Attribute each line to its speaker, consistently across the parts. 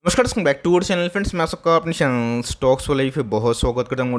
Speaker 1: नमस्कार दोस्तों, back to our channel friends. मैं आप सबका अपने चैनल स्टॉक्स वाले पे बहुत स्वागत करता हूँ।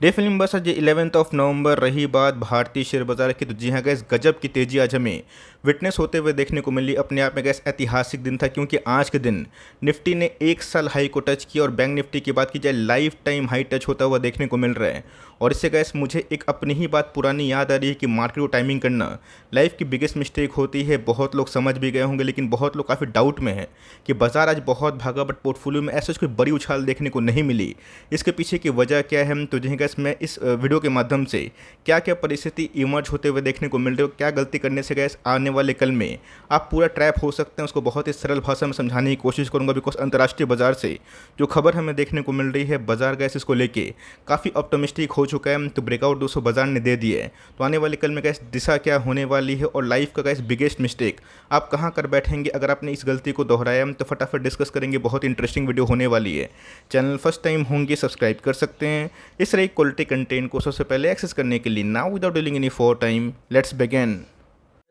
Speaker 1: डे फिल्म बस आज 11 नवंबर रही बात भारतीय शेयर बाजार की, तो जी हाँ गैस, गजब की तेजी आज हमें विटनेस होते हुए देखने को मिली। अपने आप में गैस ऐतिहासिक दिन था, क्योंकि आज के दिन निफ्टी ने एक साल हाई को टच किया और बैंक निफ्टी की बात की जाए लाइफ टाइम हाई टच होता हुआ देखने को मिल रहा है। और इससे गैस मुझे एक अपनी ही बात पुरानी याद आ रही है कि मार्केट को टाइमिंग करना लाइफ की बिगेस्ट मिस्टेक होती है। बहुत लोग समझ भी गए होंगे, लेकिन बहुत लोग काफ़ी डाउट में है कि बाजार आज बहुत भागा बट पोर्टफोलियो में ऐसा कोई बड़ी उछाल देखने को नहीं मिली। इसके पीछे की वजह क्या है, तो जी गैस मैं इस वीडियो के माध्यम से क्या क्या परिस्थिति इमर्ज होते हुए देखने को मिल रही हो, क्या गलती करने से गैस आने वाले कल में आप पूरा ट्रैप हो सकते हैं, उसको बहुत ही सरल भाषा में समझाने की कोशिश करूंगा। बिकॉज अंतर्राष्ट्रीय बाजार से जो खबर हमें देखने को मिल रही है, बाजार गैस इसको लेके काफ़ी ऑप्टिमिस्टिक हो चुका है। तो ब्रेकआउट 200 बाजार ने दे दिए है, तो आने वाले कल में गैस दिशा क्या होने वाली है और लाइफ का गैस बिगेस्ट मिस्टेक आप कहाँ कर बैठेंगे अगर आपने इस गलती को दोहराया, तो फटाफट डिस्कस करेंगे। बहुत इंटरेस्टिंग वीडियो होने वाली है। चैनल फर्स्ट टाइम होंगे सब्सक्राइब कर सकते हैं इस तरह क्वालिटी कंटेंट को सबसे पहले एक्सेस करने के लिए। Now without dealing any for time, let's begin.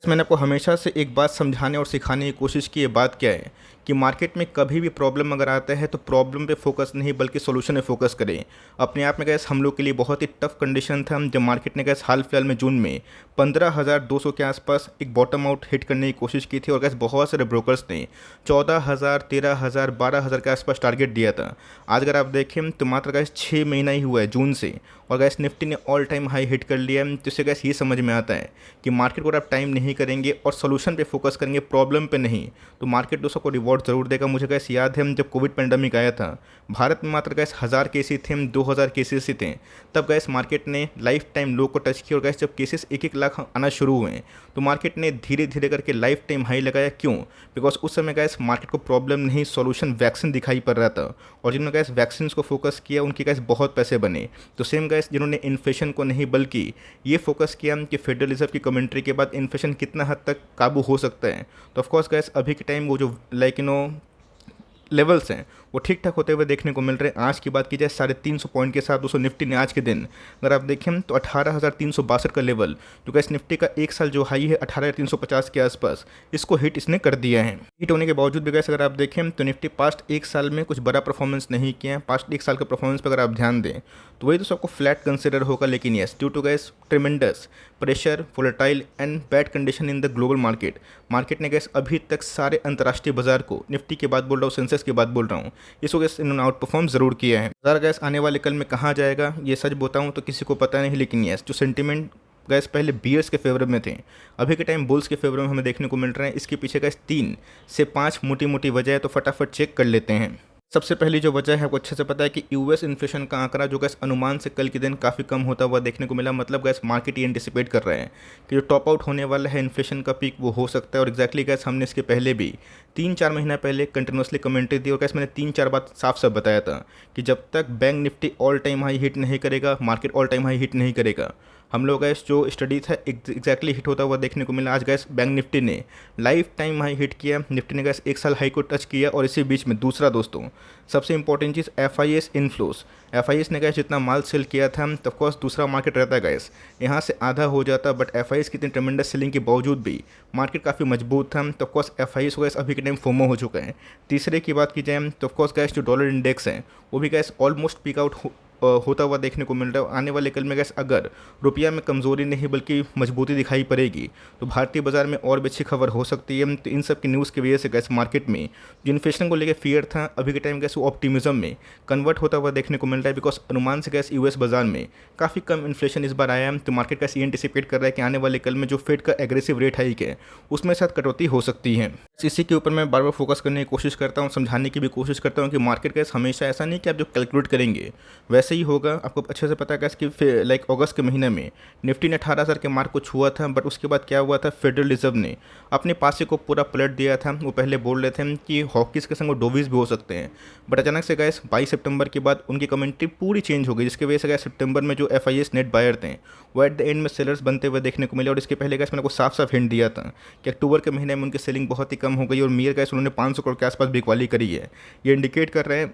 Speaker 1: मैंने आपको हमेशा से एक बात समझाने और सिखाने की कोशिश की है। बात क्या है कि मार्केट में कभी भी प्रॉब्लम अगर आता है तो प्रॉब्लम पे फोकस नहीं बल्कि सोल्यूशन पे फोकस करें। अपने आप में गैस हम लोग के लिए बहुत ही टफ कंडीशन था जब मार्केट ने गैस हाल फिलहाल में जून में 15,200 के आसपास एक बॉटम आउट हिट करने की कोशिश की थी। और गैस बहुत सारे ब्रोकर्स ने 14,000, 13,000, 12,000 के आसपास टारगेट दिया था। आज अगर आप देखें तो मात्र गैस 6 महीना ही हुआ है जून से, और गैस निफ्टी ने ऑल टाइम हाई हिट कर लिया है। तो इससे गैस ये समझ में आता है कि मार्केट को आप टाइम नहीं करेंगे और सोल्यूशन पे फोकस करेंगे, प्रॉब्लम पे नहीं, तो मार्केट दोस्तों को रिवॉर्ड ज़रूर देगा। मुझे गैस याद है जब कोविड पेंडेमिक आया था, भारत में मात्र गैस 1000 केसेस थे, 2000 केसेस ही थे, तब गैस मार्केट ने लाइफ टाइम लो को टच किया। और गैस जब केसेस 1-1 लाख आना शुरू हुए तो मार्केट ने धीरे धीरे करके लाइफ टाइम हाई लगाया। क्यों? बिकॉज उस समय गैस मार्केट को प्रॉब्लम नहीं, सोल्यूशन वैक्सीन दिखाई पड़ रहा था, और जिन्होंने गैस वैक्सीन को फोकस किया उनके गैस बहुत पैसे बने। तो सेम गैस जिन्होंने इन्फ्लेशन को नहीं बल्कि ये फोकस किया कि फेडरल रिजर्व की कमेंट्री के बाद इन्फ्लेशन कितना हद तक काबू हो सकता है, तो ऑफकोर्स गैस अभी के टाइम वो जो लेवल्स हैं वो ठीक ठाक होते हुए देखने को मिल रहे हैं। आज की बात की जाए 350 पॉइंट के साथ दोस्तों निफ्टी ने आज के दिन अगर आप देखें तो 18,362 का लेवल, जो गैस निफ्टी का एक साल जो हाई है 18,350 के आसपास, इसको हिट इसने कर दिया है। हिट होने के बावजूद भी गैस अगर आप देखें तो निफ्टी पास्ट एक साल में कुछ बड़ा परफॉर्मेंस नहीं किया है। पास्ट एक साल का परफॉर्मेंस पर अगर आप ध्यान दें तो वही तो सबको फ्लैट कंसिडर होगा, लेकिन yes due to gas tremendous pressure, volatile and bad condition in the global market ने गैस अभी तक सारे अंतर्राष्ट्रीय बाजार को, निफ्टी की बात बोल रहा हूँ, सेंसेक्स की बात बोल रहा हूँ, इसको गैस इन्होंने आउट परफॉर्म जरूर किया है। बाजार गैस आने वाले कल में कहाँ जाएगा ये सच बताऊँ तो किसी को पता नहीं, लेकिन यस जो सेंटिमेंट गैस पहले बियर्स के फेवर में थे, अभी के टाइम बुल्स के फेवर में हमें देखने को मिल रहे हैं। इसके पीछे गैस 3 से 5 मोटी मोटी वजह है, तो फटाफट चेक कर लेते हैं। सबसे पहली जो वजह है आपको अच्छे से पता है कि यूएस इन्फ्लेशन का आंकड़ा जो गैस अनुमान से कल के दिन काफ़ी कम होता हुआ देखने को मिला। मतलब गैस मार्केट ये एंटिसिपेट कर रहे हैं कि जो टॉप आउट होने वाला है इन्फ्लेशन का पीक वो हो सकता है। और एक्जैक्टली गैस हमने इसके पहले भी 3-4 महीना पहले कंटिन्यूसली कमेंट्री दी, और गैस मैंने 3-4 बात साफ साफ बताया था कि जब तक bank Nifty all time high hit नहीं करेगा, market all time high hit नहीं करेगा, हम लोग गैस जो स्टडी था एग्जैक्टली हिट होता हुआ देखने को मिला। आज गैस बैंक निफ्टी ने लाइफ टाइम हाई हिट किया, निफ्टी ने गैस एक साल हाई को टच किया। और इसी बीच में दूसरा दोस्तों सबसे इंपॉर्टेंट चीज़ एफआईएस इनफ्लोस। एफआईएस ने गैस जितना माल सेल किया था तो ऑफकोर्स दूसरा मार्केट रहता है गैस यहाँ से आधा हो जाता, बट एफआईएस की इतनी ट्रेमेंडस सेलिंग के बावजूद भी मार्केट काफ़ी मजबूत था। तो ऑफकोर्स एफआईएस गैस अभी के टाइम फोमो हो चुका है। तीसरे की बात की जाए तो ऑफकोर्स गैस जो डॉलर इंडेक्स है वो भी गैस ऑलमोस्ट पीक आउट होता हुआ देखने को मिल रहा है। आने वाले कल में गैस अगर रुपया में कमज़ोरी नहीं बल्कि मजबूती दिखाई पड़ेगी तो भारतीय बाजार में और भी अच्छी खबर हो सकती है। तो इन सब की न्यूज़ की वजह से गैस मार्केट में जो इन्फ्लेशन को लेकर फियर था अभी के टाइम गैस वो ऑप्टिमिज्म में कन्वर्ट होता हुआ देखने को मिल रहा है। बिकॉज अनुमान से गैस यूएस बाजार में काफ़ी कम इन्फ्लेशन इस बार आया है, तो मार्केट गैस ये एंटिसिपेट कर रहा है कि आने वाले कल में जो फेड का एग्रेसिव रेट हाइक है उसमें साथ कटौती हो सकती है। इसी के ऊपर मैं बार बार फोकस करने की कोशिश करता हूँ, समझाने की भी कोशिश करता हूँ कि मार्केट गैस हमेशा ऐसा नहीं कि आप जो कैलकुलेट करेंगे वैसे ही होगा। आपको अच्छे से पता है गैस कि लाइक अगस्त के महीने में निफ्टी ने 18,000 के मार्क को छुआ था, बट उसके बाद क्या हुआ था, फेडरल रिजर्व ने अपने पासे को पूरा पलट दिया था। वो पहले बोल रहे थे कि हॉकीज के संग वो डोवीज भी हो सकते हैं, बट अचानक से गैस 22 सितंबर के बाद उनकी कमेंट्री पूरी चेंज हो गई, जिसकी वजह से गैस सितंबर में जो एफआईएस नेट बायर थे वो एट द एंड में सेलर्स बनते हुए देखने को मिले। और इसके पहले गैस मैंने को साफ साफ हिंट दिया था कि अक्टूबर के महीने में उनकी सेलिंग बहुत ही कम हो गई और मियर गैस उन्होंने 500 करोड़ के आसपास बिकवाली करी है। ये इंडिकेट कर रहे हैं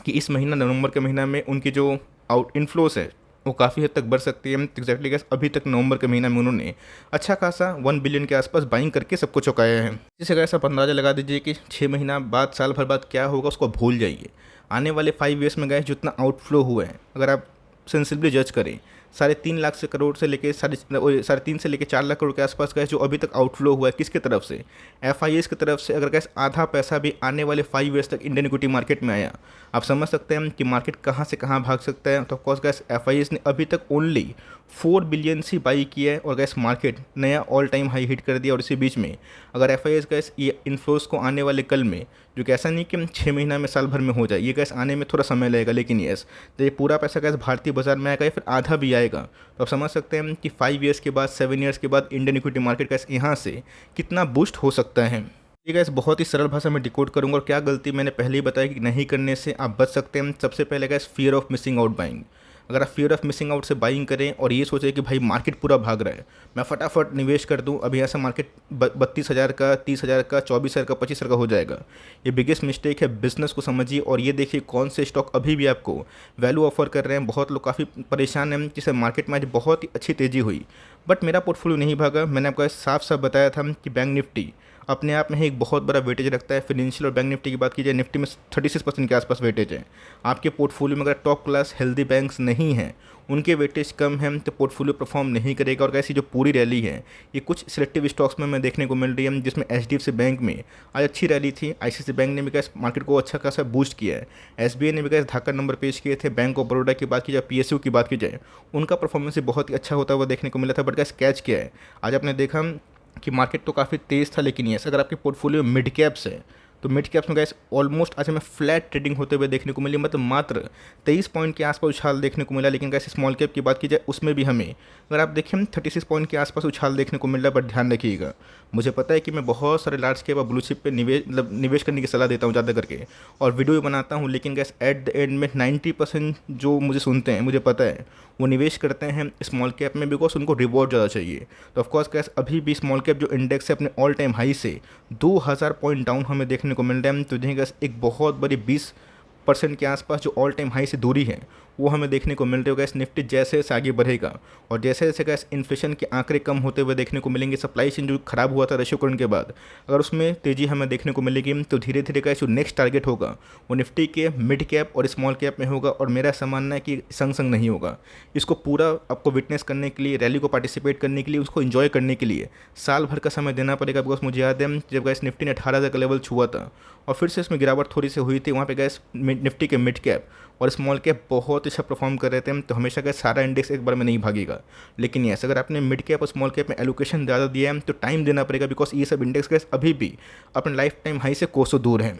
Speaker 1: कि इस महीना नवंबर के महीना में उनकी जो आउट इनफ्लोस है वो काफ़ी हद तक बढ़ सकती है। एग्जैक्टली गैस अभी तक नवंबर के महीना में उन्होंने अच्छा खासा 1 बिलियन के आसपास बाइंग करके सबको चौंकाया है। जिससे गैस आप अंदाज़ा लगा दीजिए कि 6 महीना बाद, साल भर बाद क्या होगा उसको भूल जाइए। आने वाले 5 ईयर्स में गैस जितना आउटफ्लो हुआ है, अगर आप सेंसिबली जज करें, 3.5 लाख से करोड़ से लेके 3.5 से लेके 4 लाख करोड़ के आसपास गैस जो अभी तक आउटफ्लो हुआ है, किसकी तरफ से? एफआईएस की तरफ से। अगर गैस आधा पैसा भी आने वाले 5 ईयर्स तक इंडियन इक्विटी मार्केट में आया, आप समझ सकते हैं कि मार्केट कहाँ से कहाँ भाग सकता है। तो ऑफकोर्स गैस एफआईएस ने अभी तक ओनली 4 बिलियन से बाई किया है और गैस मार्केट नया ऑल टाइम हाई हिट कर दिया। और इसी बीच में अगर एफआईएस गैस ये इन्फ्लोज को आने वाले कल में, जो कि ऐसा नहीं कि 6 महीना में, साल भर में हो जाए, ये गैस आने में थोड़ा समय लगेगा, लेकिन यस, तो ये पूरा पैसा गैस भारतीय बाजार में आएगा या फिर आधा भी आएगा, तो आप समझ सकते हैं कि 5 ईयर्स के बाद, 7 ईयर्स के बाद इंडियन इक्विटी मार्केट गैस यहाँ से कितना बूस्ट हो सकता है। ये गैस बहुत ही सरल भाषा में डिकोड करूंगा और क्या गलती मैंने पहले ही बताया कि नहीं करने से आप बच सकते हैं। सबसे पहले gas fear of missing out buying. अगर आप फियर ऑफ मिसिंग आउट से बाइंग करें और ये सोचें कि भाई मार्केट पूरा भाग रहा है, मैं फटाफट निवेश कर दूं, अभी ऐसा मार्केट 32,000 का, 30,000 का, 24,000 का, 25,000 का हो जाएगा, ये बिगेस्ट मिस्टेक है। बिजनेस को समझिए और ये देखिए कौन से स्टॉक अभी भी आपको वैल्यू ऑफर कर रहे हैं। बहुत लोग काफ़ी परेशान हैं जिससे मार्केट में आज बहुत ही अच्छी तेज़ी हुई, बट मेरा पोर्टफोलियो नहीं भागा। मैंने आपको साफ साफ बताया था कि बैंक निफ्टी अपने आप में ही एक बहुत बड़ा वेटेज रखता है। फाइनेंशियल और बैंक निफ्टी की बात की जाए, निफ्टी में 36% के आसपास वेटेज है। आपके पोर्टफोलियो में अगर टॉप क्लास हेल्दी बैंक्स नहीं हैं, उनके वेटेज कम है, तो पोर्टफोलियो परफॉर्म नहीं करेगा। और ऐसी जो पूरी रैली है ये कुछ सिलेक्टिव स्टॉक्स में मैं देखने को मिल रही है, जिसमें एचडीएफसी बैंक में आज अच्छी रैली थी, आईसीआईसी बैंक ने भी गैस मार्केट को अच्छा खासा बूस्ट किया है, एसबीआई ने भी गैस धाकड़ नंबर पेश किए थे, बैंक ऑफ बड़ौदा की बात की जाए, पीएसयू की बात की जाए, उनका परफॉर्मेंस भी बहुत ही अच्छा होता हुआ देखने को मिला था। बट गैस कैच किया है, आज आपने देखा कि मार्केट तो काफ़ी तेज़ था, लेकिन यस अगर आपके पोर्टफोलियो मिड कैप्स है तो मिड कैप्स में गैस ऑलमोस्ट आज हमें फ्लैट ट्रेडिंग होते हुए देखने को मिली, मतलब मात्र 23 पॉइंट के आसपास उछाल देखने को मिला। लेकिन गैस स्मॉल कैप की बात की जाए उसमें भी हमें, अगर आप देखें, 36 पॉइंट के आसपास उछाल देखने को मिल रहा है। बट ध्यान रखिएगा, मुझे पता है कि मैं बहुत सारे लार्ज कैप और ब्लू चिप पे निवेश करने की सलाह देता हूँ ज़्यादा करके, और वीडियो भी बनाता हूँ, लेकिन गैस एट द एंड में 90% जो मुझे सुनते हैं, मुझे पता है वो निवेश करते हैं स्मॉल कैप में, बिकॉज उनको रिवॉर्ड ज़्यादा चाहिए। तो ऑफकोर्स गैस अभी भी स्मॉल कैप जो इंडेक्स है अपने ऑल टाइम हाई से 2000 पॉइंट डाउन हमें देखने को मिल रहा है। तो गैस एक बहुत बड़ी 20% के आसपास जो ऑल टाइम हाई से दूरी है वो हमें देखने को मिल रही होगा। इस निफ्टी जैसे जैसे आगे बढ़ेगा और जैसे जैसे गैस इन्फ्लेशन के आंकड़े कम होते हुए देखने को मिलेंगे, सप्लाई चेन जो खराब हुआ था रशियोकरण के बाद, अगर उसमें तेज़ी हमें देखने को मिलेगी, तो धीरे धीरे का जो नेक्स्ट टारगेट होगा वो निफ्टी के मिड कैप और स्मॉल कैप में होगा। और मेरा ऐसा मानना है कि संग संग नहीं होगा। इसको पूरा आपको विटनेस करने के लिए, रैली को पार्टिसिपेट करने के लिए, उसको इन्जॉय करने के लिए साल भर का समय देना पड़ेगा। बिकॉज मुझे याद है जब गैस निफ्टी ने 18,000 का लेवल छुआ था और फिर से इसमें गिरावट थोड़ी सी हुई थी, वहाँ पे गैस निफ्टी के मिड कैप और स्मॉल कैप बहुत अच्छा परफॉर्म कर रहे थे। तो हमेशा गैस सारा इंडेक्स एक बार में नहीं भागेगा, लेकिन यस अगर आपने मिड कैप और स्मॉल कैप में एलोकेशन ज़्यादा दिया है तो टाइम देना पड़ेगा, बिकॉज ये सब इंडेक्स गैस अभी भी अपने लाइफ टाइम हाई से कोसों दूर है।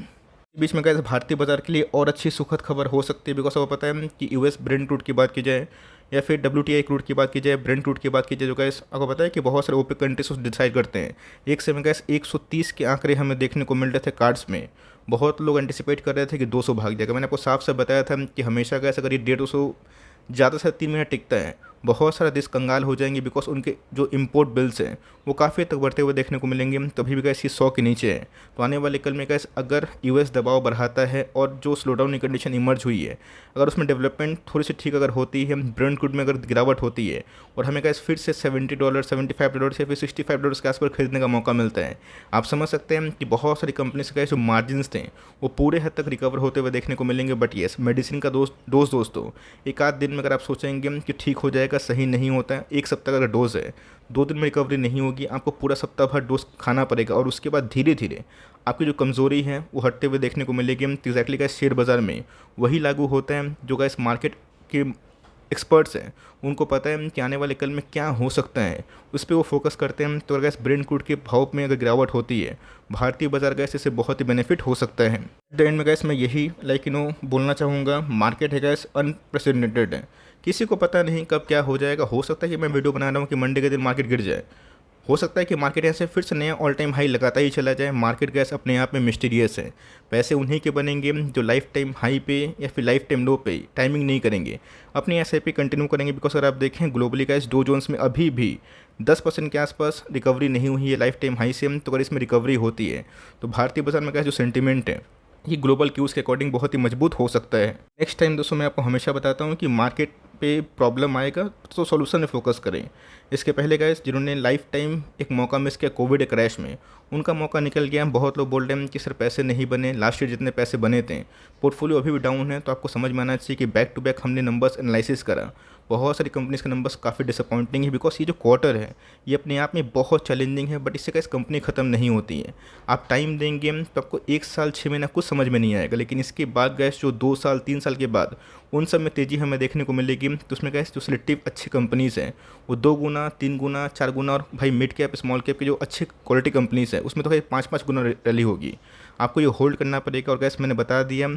Speaker 1: बीच में गैस भारतीय बाजार के लिए और अच्छी सुखद खबर हो सकती है, बिकॉज आपको पता है कि यूएस ब्रेंट क्रूड की बात की जाए या फिर WTI क्रूड की बात की जाए, ब्रेंट क्रूड की बात की जाए, जो गैस आपको पता है कि बहुत सारे ओपेक कंट्रीज उसको डिसाइड करते हैं। एक समय गैस 130 के आंकड़े हमें देखने को मिल रहे थे कार्ड्स में, बहुत लोग एंटिसिपेट कर रहे थे कि 200 भाग जाएगा। मैंने आपको साफ साफ बताया था कि हमेशा गैस अगर ये 150 ज़्यादा से 3 मिनट टिकता है, बहुत सारे देश कंगाल हो जाएंगे, बिकॉज उनके जो इंपोर्ट बिल्स हैं वो काफ़ी तक बढ़ते हुए देखने को मिलेंगे। तभी भी गैस ये 100 के नीचे है। तो आने वाले कल में गैस अगर यूएस दबाव बढ़ाता है और जो स्लोडाउन की कंडीशन इमर्ज हुई है, अगर उसमें डेवलपमेंट थोड़ी सी ठीक अगर होती है, ब्रेंट क्रूड में अगर गिरावट होती है और हमें गैस फिर से $70, $75 या फिर $65 के आसपास खरीदने का मौका मिलता है, आप समझ सकते हैं कि बहुत सारी कंपनीज के जो मार्जिन्स थे वो पूरे हद तक रिकवर होते हुए देखने को मिलेंगे। बट येस, मेडिसिन का डोज दोस्तों एक आध दिन में अगर आप सोचेंगे कि ठीक हो जाएगा, सही नहीं होता है। 1 सप्ताह का अगर डोज है, 2 दिन में रिकवरी नहीं होगी, आपको पूरा सप्ताह भर डोज खाना पड़ेगा और उसके बाद धीरे धीरे आपकी जो कमज़ोरी है वो हटते हुए देखने को मिलेगी। एग्जैक्टली गैस शेयर बाज़ार में वही लागू होता है जो गैस मार्केट के एक्सपर्ट्स हैं उनको पता है कि आने वाले कल में क्या हो सकता है, उस पर वो फोकस करते हैं। तो गैस ब्रेंट क्रूड के भाव में अगर गिरावट होती है, भारतीय बाजार गैस इससे बहुत ही बेनिफिट हो सकता है। द एंड में गैस मैं यही बोलना चाहूँगा, मार्केट है गैस अनप्रेसिडेंटेड है, किसी को पता नहीं कब क्या हो जाएगा। हो सकता है कि मैं वीडियो बना रहा हूँ कि मंडे के दिन मार्केट गिर जाए, हो सकता है कि मार्केट यहाँ से फिर से नया ऑल टाइम हाई लगाता ही चला जाए। मार्केट गैस अपने आप में मिस्टीरियस है, पैसे उन्हीं के बनेंगे जो लाइफ टाइम हाई पे या फिर लाइफ टाइम लो पे टाइमिंग नहीं करेंगे, अपनी SIP कंटिन्यू करेंगे। बिकॉज अगर आप देखें ग्लोबली गैस डो जोन्स में अभी भी 10% के आसपास रिकवरी नहीं हुई है लाइफ टाइम हाई से। तो अगर इसमें रिकवरी होती है तो भारतीय बाजार में गैस जो सेंटिमेंट है ये ग्लोबल क्यूज़ के अकॉर्डिंग बहुत ही मजबूत हो सकता है। नेक्स्ट टाइम दोस्तों मैं आपको हमेशा बताता हूँ कि मार्केट पे प्रॉब्लम आएगा तो सॉल्यूशन में फोकस करें। इसके पहले गाइस जिन्होंने लाइफ टाइम एक मौका मिस किया कोविड क्रैश में, उनका मौका निकल गया। बहुत लोग बोल रहे हैं कि सर पैसे नहीं बने, लास्ट ईयर जितने पैसे बने थे, पोर्टफोलियो अभी भी डाउन है। तो आपको समझ में आना चाहिए कि बैक टू बैक हमने नंबर्स एनालिसिस करा, बहुत सारी कंपनीज के नंबर्स काफ़ी डिसअपॉइंटिंग है। बिकॉज ये जो क्वार्टर है ये अपने आप में बहुत चैलेंजिंग है, बट इससे कैसे कंपनी ख़त्म नहीं होती है। आप टाइम देंगे तो आपको 1 साल 6 महीना कुछ समझ में नहीं आएगा, लेकिन इसके बाद गैस जो 2 साल 3 साल के बाद उन सब में तेज़ी हमें देखने को मिलेगी। तो उसमें गैस जो सिलेक्टिव अच्छी कंपनीज़ हैं वो 2 गुना 3 गुना 4 गुना, और भाई मिड कैप स्मॉल कैप की जो अच्छी क्वालिटी कंपनीज़ हैं उसमें तो भाई 5-5 गुना रैली होगी। आपको ये होल्ड करना पड़ेगा। और गैस मैंने बता दिया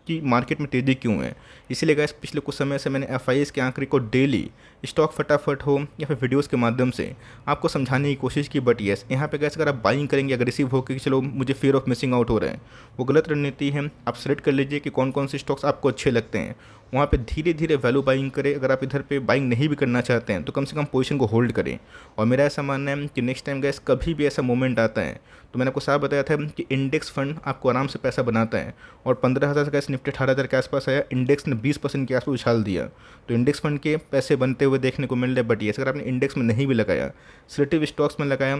Speaker 1: कि मार्केट में तेज़ी क्यों है, इसीलिए गैस पिछले कुछ समय से मैंने एफआईएस के आंकड़े को डेली स्टॉक फटाफट हो या फिर वीडियोस के माध्यम से आपको समझाने की कोशिश की। बट येस यहाँ पे गैस अगर आप बाइंग करेंगे अग्रेसिव होकर कि चलो मुझे फियर ऑफ मिसिंग आउट हो रहा है, वो गलत रणनीति है। आप सेलेक्ट कर लीजिए कि कौन कौन से स्टॉक्स आपको अच्छे लगते हैं, वहाँ पे धीरे धीरे वैल्यू बाइंग करें। अगर आप इधर पे बाइंग नहीं भी करना चाहते हैं तो कम से कम पोजीशन को होल्ड करें। और मेरा ऐसा मानना है कि नेक्स्ट टाइम गैस कभी भी ऐसा मोमेंट आता है तो मैंने आपको साफ बताया था कि इंडेक्स फंड आपको आराम से पैसा बनाता है। और 15,000 से गैस निफ्टी 18,000 के आसपास आया, इंडेक्स ने 20% के आसपास उछाल दिया। तो इंडेक्स फंड के पैसे बनते हुए देखने को मिल रहे। बट ये अगर आपने इंडेक्स में नहीं भी लगाया, सिलेक्टिव स्टॉक्स में लगाया,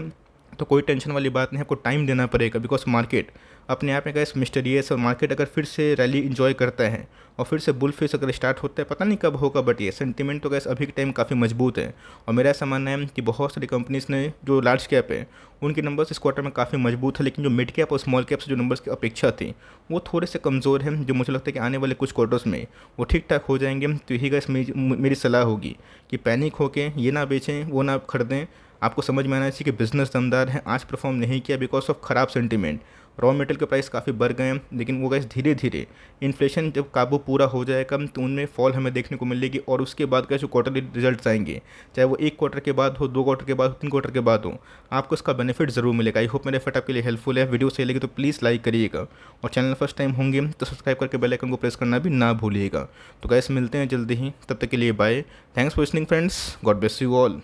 Speaker 1: तो कोई टेंशन वाली बात नहीं है। आपको टाइम देना पड़ेगा बिकॉज मार्केट अपने आप में गैस मिस्टीरियस, और मार्केट अगर फिर से रैली इंजॉय करता है और फिर से बुल फेस अगर स्टार्ट होता है, पता नहीं कब होगा। बट ये सेंटीमेंट तो गैस अभी के टाइम काफ़ी मजबूत है। और मेरा ऐसा मानना है कि बहुत सारी कंपनीज ने जो लार्ज कैप है उनके नंबर्स इस क्वार्टर में काफ़ी मजबूत है, लेकिन जो मिड कैप और स्मॉल कैप से जो नंबर्स की अपेक्षा थी वो थोड़े से कमज़ोर हैं, जो मुझे लगता है कि आने वाले कुछ क्वार्टर्स में वो ठीक ठाक हो जाएंगे। तो यही गैस मेरी सलाह होगी कि पैनिक होके ये ना बेचें, वो ना खरीदें। आपको समझ में आना चाहिए कि बिज़नेस दमदार है, आज परफॉर्म नहीं किया बिकॉज ऑफ ख़राब सेंटीमेंट। रॉ मटेरियल के प्राइस काफ़ी बढ़ गए हैं, लेकिन वो गैस धीरे धीरे इन्फ्लेशन जब काबू पूरा हो जाएगा तो उनमें फॉल हमें देखने को मिलेगी। और उसके बाद का जो क्वार्टरली रिजल्ट आएंगे, चाहे वो 1 क्वार्टर के बाद हो, 2 क्वार्टर के बाद हो, 3 क्वार्टर के बाद हो, आपको इसका बेनिफिट ज़रूर मिलेगा। आई होप मेरे एफर्ट आपके लिए हेल्पफुल है। वीडियो सही लगी तो प्लीज़ लाइक करिएगा, और चैनल फर्स्ट टाइम होंगे तो सब्सक्राइब करके बेल आइकन को प्रेस करना भी ना भूलिएगा। तो गैस मिलते हैं जल्दी ही, तब तक के लिए bye. Thanks for listening friends, God bless you all.